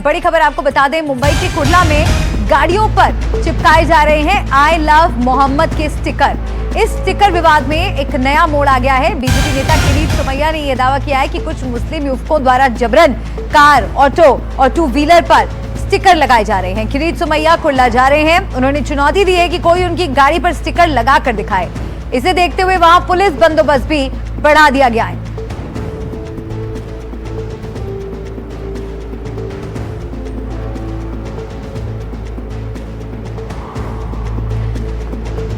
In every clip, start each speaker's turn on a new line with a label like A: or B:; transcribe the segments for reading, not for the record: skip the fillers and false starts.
A: बड़ी खबर आपको बता दें, मुंबई के कुर्ला में गाड़ियों पर चिपकाए जा रहे हैं आई लव मोहम्मद के स्टिकर। इस स्टिकर विवाद में एक नया मोड़ आ गया है। बीजेपी नेता किरीट सोमैया ने यह दावा किया है कि कुछ मुस्लिम युवकों द्वारा जबरन कार, ऑटो और टू व्हीलर पर स्टिकर लगाए जा रहे हैं। किरीट सोमैया कुर्ला जा रहे हैं। उन्होंने चुनौती दी है कि कोई उनकी गाड़ी पर स्टिकर लगा कर दिखाए। इसे देखते हुए वहां पुलिस बंदोबस्त भी बढ़ा दिया गया है।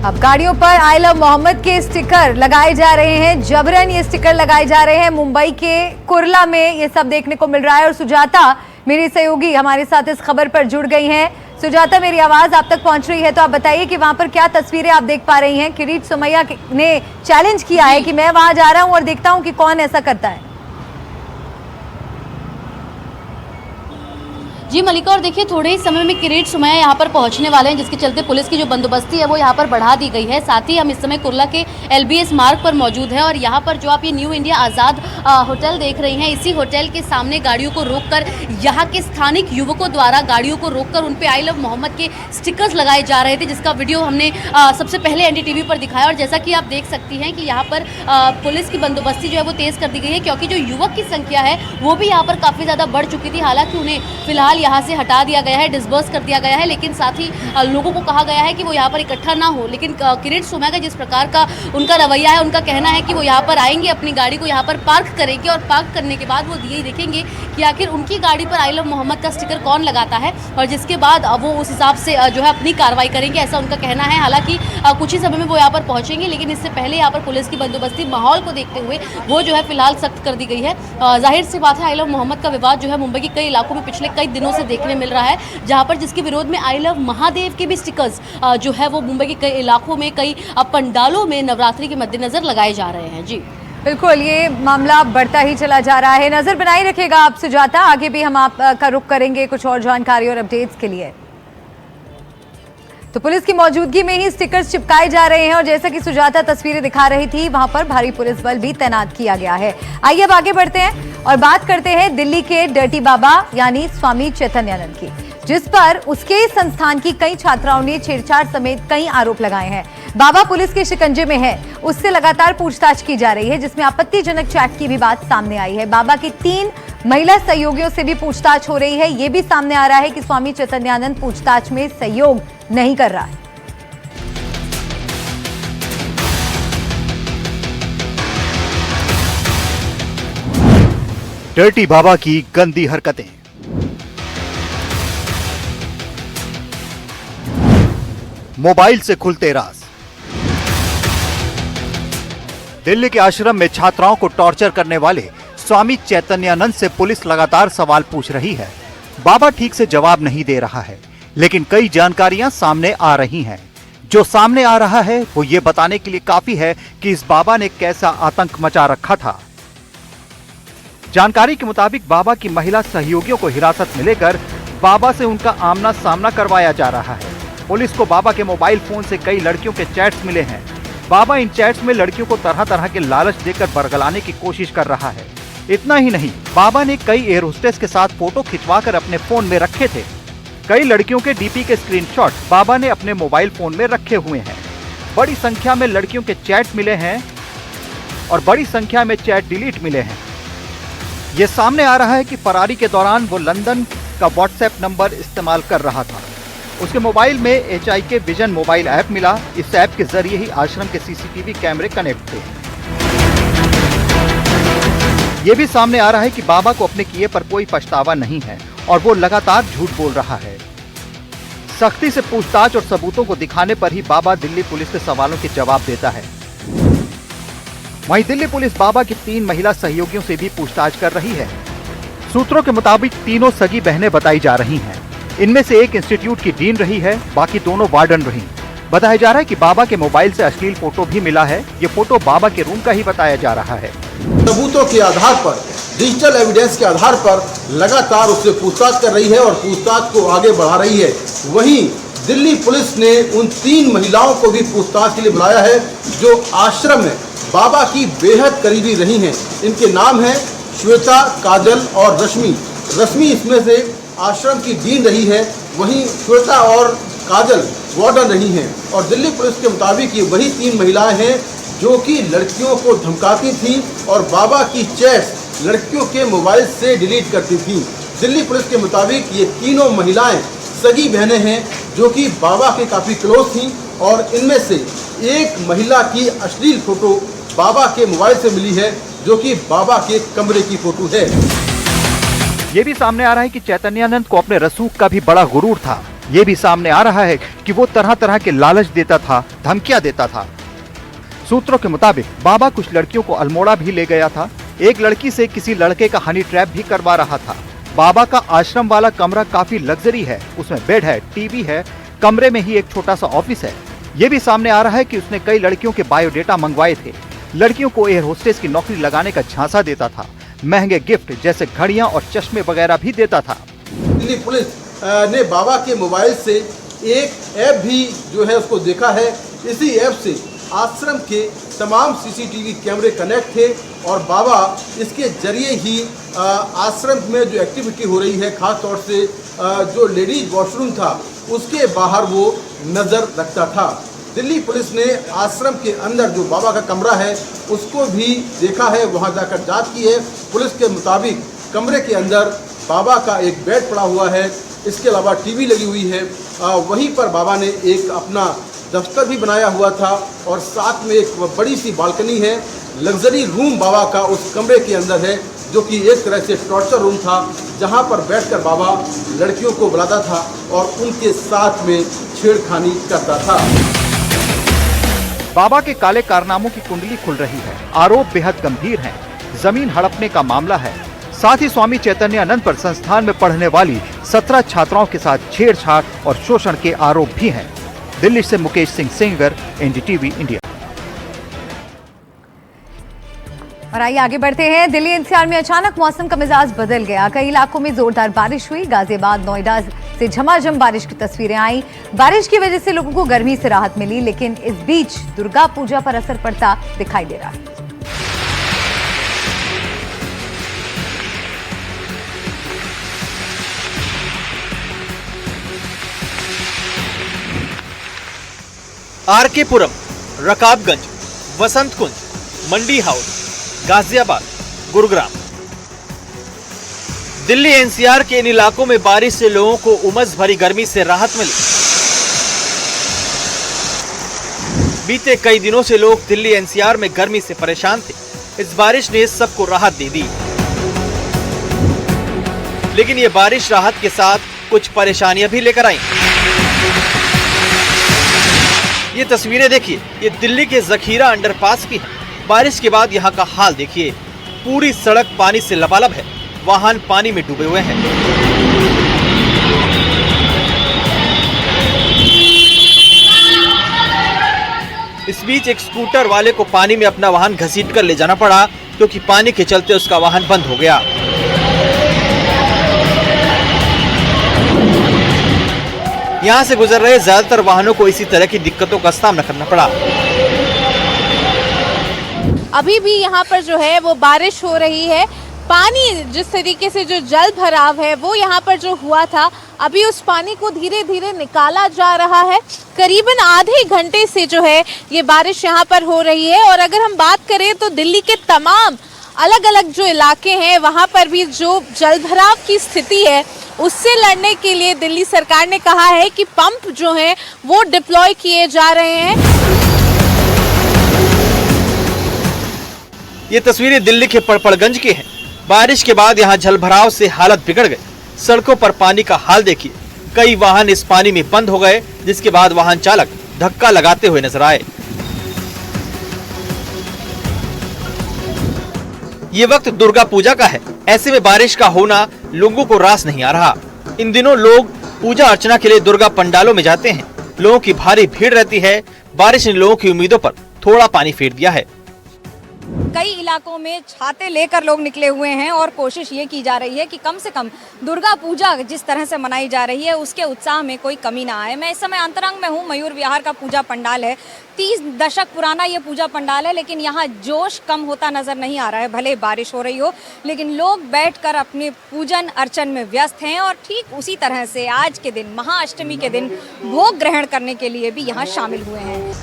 A: अब गाड़ियों पर आई लव मोहम्मद के स्टिकर लगाए जा रहे हैं। जबरन ये स्टिकर लगाए जा रहे हैं। मुंबई के कुर्ला में ये सब देखने को मिल रहा है। और सुजाता मेरी सहयोगी हमारे साथ इस खबर पर जुड़ गई हैं। सुजाता, मेरी आवाज आप तक पहुंच रही है तो आप बताइए कि वहां पर क्या तस्वीरें आप देख पा रही हैं। किरीट सोमैया ने चैलेंज किया है कि मैं वहां जा रहा हूं और देखता हूं कि कौन ऐसा करता है।
B: जी मलिका, और देखिए थोड़े ही समय में किरीट सोमैया यहाँ पर पहुँचने वाले हैं, जिसके चलते पुलिस की जो बंदोबस्ती है वो यहाँ पर बढ़ा दी गई है। साथ ही हम इस समय कुर्ला के LBS मार्ग पर मौजूद हैं और यहाँ पर जो आप ये न्यू इंडिया आज़ाद होटल देख रही हैं, इसी होटल के सामने गाड़ियों को रोककर यहाँ के स्थानिक युवकों द्वारा गाड़ियों को रोककर उन पर आई लव मोहम्मद के स्टिकर्स लगाए जा रहे थे, जिसका वीडियो हमने सबसे पहले NDTV पर दिखाया। और जैसा कि आप देख सकती हैं कि यहाँ पर पुलिस की बंदोबस्ती जो है वो तेज़ कर दी गई है, क्योंकि जो युवक की संख्या है वो भी यहाँ पर काफ़ी ज़्यादा बढ़ चुकी थी। हालांकि उन्हें फिलहाल यहाँ से हटा दिया गया है, डिस्बर्स कर दिया गया है, लेकिन साथ ही लोगों को कहा गया है कि वो यहाँ पर इकट्ठा ना हो। लेकिन किरीट सोमैया का जिस प्रकार का उनका रवैया है, उनका कहना है कि वो यहाँ पर आएंगे, अपनी गाड़ी को यहाँ पर पार्क करेंगे और पार्क करने के बाद वो ये देखेंगे कि आखिर उनकी गाड़ी पर आई लव मोहम्मद का स्टिकर कौन लगाता है, और जिसके बाद वो उस हिसाब से जो है अपनी कार्रवाई करेंगे, ऐसा उनका कहना है। हालांकि कुछ ही समय में वो यहाँ पर पहुँचेंगे, लेकिन इससे पहले यहाँ पर पुलिस की बंदोबस्ती माहौल को देखते हुए वो जो है फिलहाल सख्त कर दी गई है। जाहिर सी बात है, आई लव मोहम्मद का विवाद जो है मुंबई के कई इलाकों में पिछले कई दिनों से देखने मिल रहा है, जहां पर जिसके विरोध में आई लव महादेव के भी स्टिकर्स जो है वो मुंबई के कई इलाकों में, कई पंडालों में नवरात्रि के मद्देनजर लगाए जा रहे हैं। जी
A: बिल्कुल, ये मामला बढ़ता ही चला जा रहा है। नजर बनाए रखेगा आप सुजाता, आगे भी हम आपका रुख करेंगे कुछ और जानकारी और अपडेट्स के लिए। तो पुलिस की मौजूदगी में ही स्टिकर्स चिपकाए जा रहे हैं और जैसा कि सुजाता तस्वीरें दिखा रही थी, वहां पर भारी पुलिस बल भी तैनात किया गया है। आइए अब आगे बढ़ते हैं और बात करते हैं दिल्ली के डर्टी बाबा यानी स्वामी चैतन्यानंद की, जिस पर उसके संस्थान की कई छात्राओं ने छेड़छाड़ समेत कई आरोप लगाए हैं। बाबा पुलिस के शिकंजे में है, उससे लगातार पूछताछ की जा रही है, जिसमें आपत्तिजनक चैट की भी बात सामने आई है। बाबा की 3 महिला सहयोगियों से भी पूछताछ हो रही है। यह भी सामने आ रहा है कि स्वामी चैतन्यानंद पूछताछ में सहयोग नहीं कर रहा है।
C: डर्टी बाबा की गंदी हरकतें। मोबाइल से खुलते राज। दिल्ली के आश्रम में छात्राओं को टॉर्चर करने वाले स्वामी चैतन्यानंद से पुलिस लगातार सवाल पूछ रही है। बाबा ठीक से जवाब नहीं दे रहा है, लेकिन कई जानकारियां सामने आ रही हैं। जो सामने आ रहा है वो ये बताने के लिए काफी है कि इस बाबा ने कैसा आतंक मचा रखा था। जानकारी के मुताबिक बाबा की महिला सहयोगियों को हिरासत में लेकर बाबा से उनका आमना सामना करवाया जा रहा है। पुलिस को बाबा के मोबाइल फोन से कई लड़कियों के चैट्स मिले हैं। बाबा इन चैट्स में लड़कियों को तरह तरह के लालच देकर बरगलाने की कोशिश कर रहा है। इतना ही नहीं, बाबा ने कई एयर होस्टेस के साथ फोटो खिंचवाकर अपने फोन में रखे थे। कई लड़कियों के डीपी के स्क्रीनशॉट बाबा ने अपने मोबाइल फोन में रखे हुए हैं। बड़ी संख्या में लड़कियों के चैट मिले हैं और बड़ी संख्या में चैट डिलीट मिले हैं। ये सामने आ रहा है कि फरारी के दौरान वो लंदन का व्हाट्सएप नंबर इस्तेमाल कर रहा था। उसके मोबाइल में HIK विजन मोबाइल ऐप मिला। इस ऐप के जरिए ही आश्रम के CCTV कैमरे कनेक्ट थे। ये भी सामने आ रहा है कि बाबा को अपने किए पर कोई पछतावा नहीं है और वो लगातार झूठ बोल रहा है। सख्ती से पूछताछ और सबूतों को दिखाने पर ही बाबा दिल्ली पुलिस के सवालों के जवाब देता है। वहीं दिल्ली पुलिस बाबा की 3 महिला सहयोगियों से भी पूछताछ कर रही है। सूत्रों के मुताबिक तीनों सगी बहनें बताई जा रही हैं। इनमें से एक इंस्टीट्यूट की डीन रही है, बाकी दोनों वार्डन रही। बताया जा रहा है कि बाबा के मोबाइल से अश्लील फोटो भी मिला है। ये फोटो बाबा के रूम का ही बताया जा रहा है।
D: सबूतों के आधार पर, डिजिटल एविडेंस के आधार पर लगातार उससे पूछताछ कर रही है और पूछताछ को आगे बढ़ा रही है। वहीं दिल्ली पुलिस ने उन 3 महिलाओं को भी पूछताछ के लिए बुलाया है जो आश्रम में बाबा की बेहद करीबी रही हैं। इनके नाम हैं श्वेता, काजल और रश्मि। रश्मि इसमें से आश्रम की डीन रही है, वहीं श्वेता और काजल वार्डन रही हैं। और दिल्ली पुलिस के मुताबिक ये वही 3 महिलाएं हैं जो कि लड़कियों को धमकाती थी और बाबा की चैट्स लड़कियों के मोबाइल से डिलीट करती थी। दिल्ली पुलिस के मुताबिक ये तीनों महिलाएं सगी बहनें हैं जो कि बाबा के काफ़ी क्लोज थीं और इनमें से एक महिला की अश्लील फोटो बाबा के मोबाइल से मिली है, जो कि बाबा के कमरे की फोटो है।
C: ये भी सामने आ रहा है कि चैतन्यानंद को अपने रसूख का भी बड़ा गुरूर था। ये भी सामने आ रहा है कि वो तरह तरह के लालच देता था, धमकियां देता था। सूत्रों के मुताबिक बाबा कुछ लड़कियों को अल्मोड़ा भी ले गया था। एक लड़की से किसी लड़के का हनी ट्रैप भी करवा रहा था। बाबा का आश्रम वाला कमरा काफी लग्जरी है, उसमें बेड है, टीवी है, कमरे में ही एक छोटा सा ऑफिस है। ये भी सामने आ रहा है कि उसने कई लड़कियों के बायोडेटा मंगवाए थे। लड़कियों को एयर होस्टेस की नौकरी लगाने का झांसा देता था। महंगे गिफ्ट जैसे घड़ियां और चश्मे वगैरह भी देता था।
D: दिल्ली पुलिस ने बाबा के मोबाइल से एक ऐप भी जो है उसको देखा है। इसी ऐप से आश्रम के तमाम सीसीटीवी कैमरे कनेक्ट थे और बाबा इसके जरिए ही आश्रम में जो एक्टिविटी हो रही है, खास तौर से जो लेडीज वॉशरूम था उसके बाहर वो नज़र रखता था। दिल्ली पुलिस ने आश्रम के अंदर जो बाबा का कमरा है उसको भी देखा है, वहां जाकर जांच की है। पुलिस के मुताबिक कमरे के अंदर बाबा का एक बेड पड़ा हुआ है, इसके अलावा टीवी लगी हुई है। वहीं पर बाबा ने एक अपना दफ्तर भी बनाया हुआ था और साथ में एक बड़ी सी बालकनी है। लग्जरी रूम बाबा का उस कमरे के अंदर है, जो कि एक तरह से टॉर्चर रूम था, जहां पर बैठकर बाबा लड़कियों को बुलाता था और उनके साथ में छेड़खानी करता था।
C: बाबा के काले कारनामों की कुंडली खुल रही है। आरोप बेहद गंभीर हैं। जमीन हड़पने का मामला है। साथ ही स्वामी चैतन्यानंद पर संस्थान में पढ़ने वाली 17 छात्राओं के साथ छेड़छाड़ और शोषण के आरोप भी हैं। दिल्ली से मुकेश सिंह सेंगर, एनडीटीवी इंडिया।
A: और आइए आगे बढ़ते हैं। दिल्ली एनसीआर में अचानक मौसम का मिजाज बदल गया। कई इलाकों में जोरदार बारिश हुई। गाजियाबाद, नोएडा से झमाझम बारिश की तस्वीरें आई। बारिश की वजह से लोगों को गर्मी से राहत मिली, लेकिन इस बीच दुर्गा पूजा पर असर पड़ता दिखाई दे रहा है।
E: आरके पुरम, रकाबगंज, वसंत कुंज, मंडी हाउस, गाजियाबाद, गुरुग्राम। दिल्ली एनसीआर के इन इलाकों में बारिश से लोगों को उमस भरी गर्मी से राहत मिली। बीते कई दिनों से लोग दिल्ली एनसीआर में गर्मी से परेशान थे। इस बारिश ने सबको राहत दे दी, लेकिन ये बारिश राहत के साथ कुछ परेशानियां भी लेकर आई। ये तस्वीरें देखिए, ये दिल्ली के जखीरा अंडरपास की है। बारिश के बाद यहाँ का हाल देखिए, पूरी सड़क पानी से लबालब है। वाहन पानी में डूबे हुए हैं। इस बीच एक स्कूटर वाले को पानी में अपना वाहन घसीट कर ले जाना पड़ा, क्योंकि पानी के चलते उसका वाहन बंद हो गया। यहाँ से गुजर रहे ज्यादातर वाहनों को इसी तरह की दिक्कतों का सामना करना पड़ा।
F: अभी भी यहाँ पर जो है वो बारिश हो रही है। पानी जिस तरीके से जो जल भराव है वो यहाँ पर जो हुआ था, अभी उस पानी को धीरे धीरे निकाला जा रहा है। करीबन आधे घंटे से जो है ये बारिश यहाँ पर हो रही है। और अगर हम बात करें तो दिल्ली के तमाम अलग अलग जो इलाके हैं वहाँ पर भी जो जल भराव की स्थिति है उससे लड़ने के लिए दिल्ली सरकार ने कहा है कि पंप जो हैं वो डिप्लॉय किए जा रहे हैं।
E: ये तस्वीरें दिल्ली के पड़पड़गंज की हैं। बारिश के बाद यहाँ जलभराव से हालत बिगड़ गई। सड़कों पर पानी का हाल देखिए, कई वाहन इस पानी में बंद हो गए, जिसके बाद वाहन चालक धक्का लगाते हुए नजर आए। ये वक्त दुर्गा पूजा का है, ऐसे में बारिश का होना लोगों को रास नहीं आ रहा। इन दिनों लोग पूजा अर्चना के लिए दुर्गा पंडालों में जाते हैं। लोगों की भारी भीड़ रहती है। बारिश ने लोगों की उम्मीदों पर थोड़ा पानी फेर दिया है।
G: कई इलाकों में छाते लेकर लोग निकले हुए हैं और कोशिश ये की जा रही है कि कम से कम दुर्गा पूजा जिस तरह से मनाई जा रही है उसके उत्साह में कोई कमी ना आए। मैं इस समय अंतरंग में हूँ, मयूर विहार का पूजा पंडाल है। 30 दशक पुराना ये पूजा पंडाल है, लेकिन यहाँ जोश कम होता नजर नहीं आ रहा है। भले बारिश हो रही हो, लेकिन लोग बैठकर अपने पूजन अर्चन में व्यस्त हैं और ठीक उसी तरह से आज के दिन, महाअष्टमी के दिन, भोग ग्रहण करने के लिए भी यहाँ शामिल हुए हैं।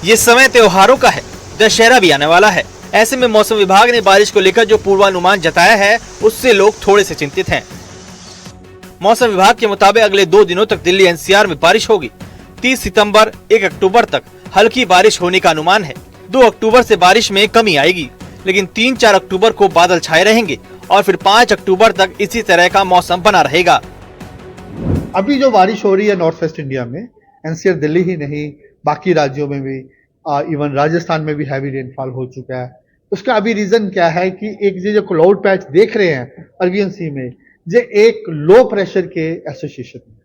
E: ये समय त्योहारों का है, दशहरा भी आने वाला है। ऐसे में मौसम विभाग ने बारिश को लेकर जो पूर्वानुमान जताया है उससे लोग थोड़े से चिंतित हैं। मौसम विभाग के मुताबिक अगले 2 दिनों तक दिल्ली एनसीआर में बारिश होगी। 30 सितंबर 1 अक्टूबर तक हल्की बारिश होने का अनुमान है। 2 अक्टूबर से बारिश में कमी आएगी, लेकिन 3-4 अक्टूबर को बादल छाए रहेंगे और फिर 5 अक्टूबर तक इसी तरह का मौसम बना रहेगा।
H: अभी जो बारिश हो रही है नॉर्थ वेस्ट इंडिया में, एनसीआर दिल्ली ही नहीं बाकी राज्यों में भी, इवन राजस्थान में भी हैवी रेनफॉल हो चुका है। उसका अभी रीजन क्या है कि एक जो क्लाउड पैच देख रहे हैं अरबियन सी में, ये एक लो प्रेशर के एसोसिएशन है।